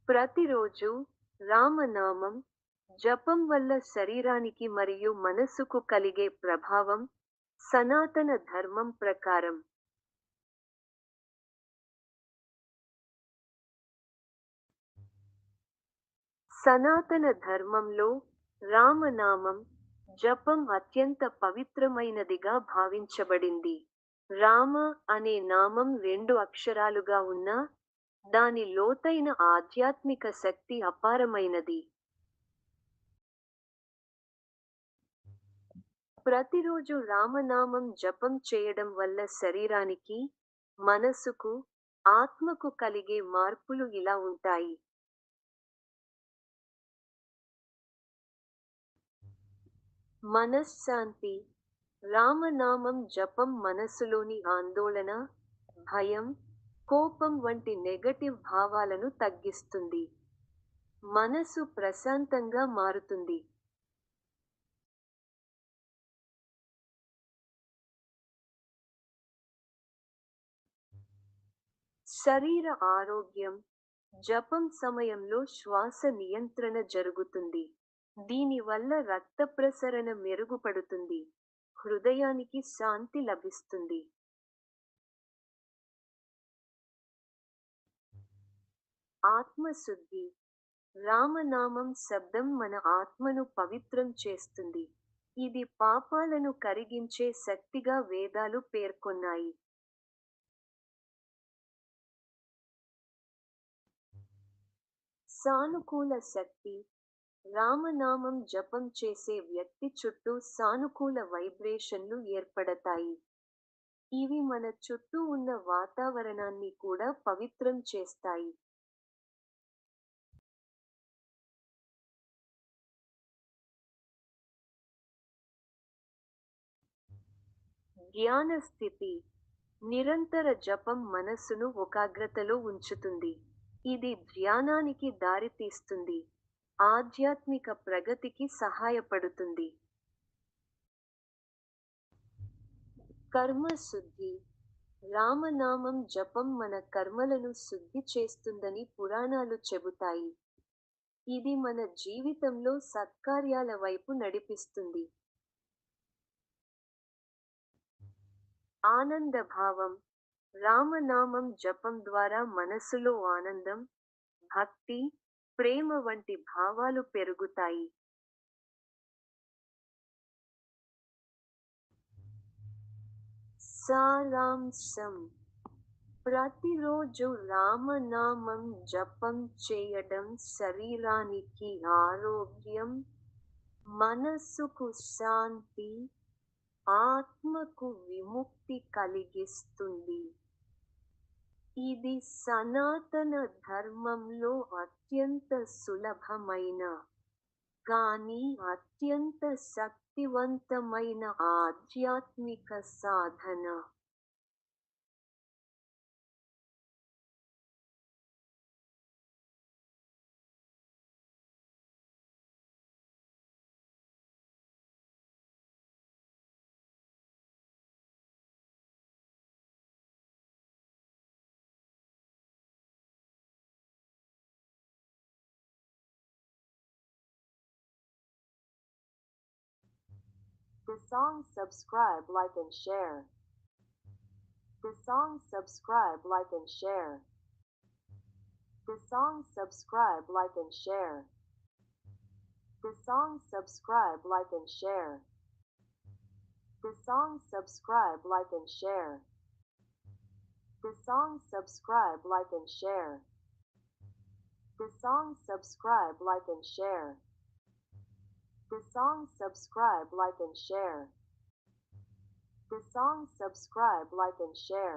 ప్రతిరోజు రామనామం జపం వల్ల శరీరానికి మరియు మనసుకు కలిగే ప్రభావం సనాతన ధర్మం ప్రకారం. సనాతన ధర్మంలో రామనామం జపం అత్యంత పవిత్రమైనదిగా భావించబడింది. రామ అనే నామం రెండు అక్షరాలుగా ఉన్నా, దాని లోతైన ఆధ్యాత్మిక శక్తి అపారమైనది. ప్రతిరోజు రామనామం జపం చేయడం వల్ల శరీరానికి, మనసుకు, ఆత్మకు కలిగే మార్పులు ఇలా ఉంటాయి. మనశ్శాంతి. రామనామం జపం మనసులోని ఆందోళన, భయం, కోపం వంటి నెగటివ్ భావాలను తగ్గిస్తుంది. మనసు ప్రశాంతంగా మారుతుంది. శరీర ఆరోగ్యం. జపం సమయంలో శ్వాస నియంత్రణ జరుగుతుంది. దీనివల్ల రక్త ప్రసరణ మెరుగుపడుతుంది. హృదయానికి శాంతి లభిస్తుంది. ఆత్మశుద్ధి. రామనామం శబ్దం మన ఆత్మను పవిత్రం చేస్తుంది. ఇది పాపాలను కరిగించే శక్తిగా వేదాలు పేర్కొన్నాయి. సానుకూల శక్తి. రామనామం జపం చేసే వ్యక్తి చుట్టూ సానుకూల వైబ్రేషన్లు ఏర్పడతాయి. ఇవి మన చుట్టూ ఉన్న వాతావరణాన్ని కూడా పవిత్రం చేస్తాయి. ధ్యాన స్థితి. నిరంతర జపం మనస్సును ఏకాగ్రతలో ఉంచుతుంది. ఇది ధ్యానానికి దారితీస్తుంది. ఆధ్యాత్మిక ప్రగతికి సహాయపడుతుంది. కర్మ శుద్ధి. రామనామం జపం మన కర్మలను శుద్ధి చేస్తుందని పురాణాలు చెబుతాయి. ఇది మన జీవితంలో సత్కార్యాల వైపు నడిపిస్తుంది. ఆనందభావం. రామనామం జపం ద్వారా మనసులో ఆనందం, భక్తి, ప్రేమ వంటి భావాలు పెరుగుతాయి. సారాంశం. ప్రతిరోజు రామనామం జపం చేయడం శరీరానికి ఆరోగ్యం, మనస్సుకు శాంతి, ఆత్మకు విముక్తి కలిగిస్తుంది. ఇది సనాతన ధర్మంలో అత్యంత సులభమైన, కానీ అత్యంత శక్తివంతమైన ఆధ్యాత్మిక సాధన. The song subscribe, like and share. The song subscribe, like and share. The song subscribe, like and share. The song subscribe, like and share. The song subscribe, like and share. The song subscribe, like and share. The song subscribe, like and share. The song subscribe, like and share. The song subscribe, like and share.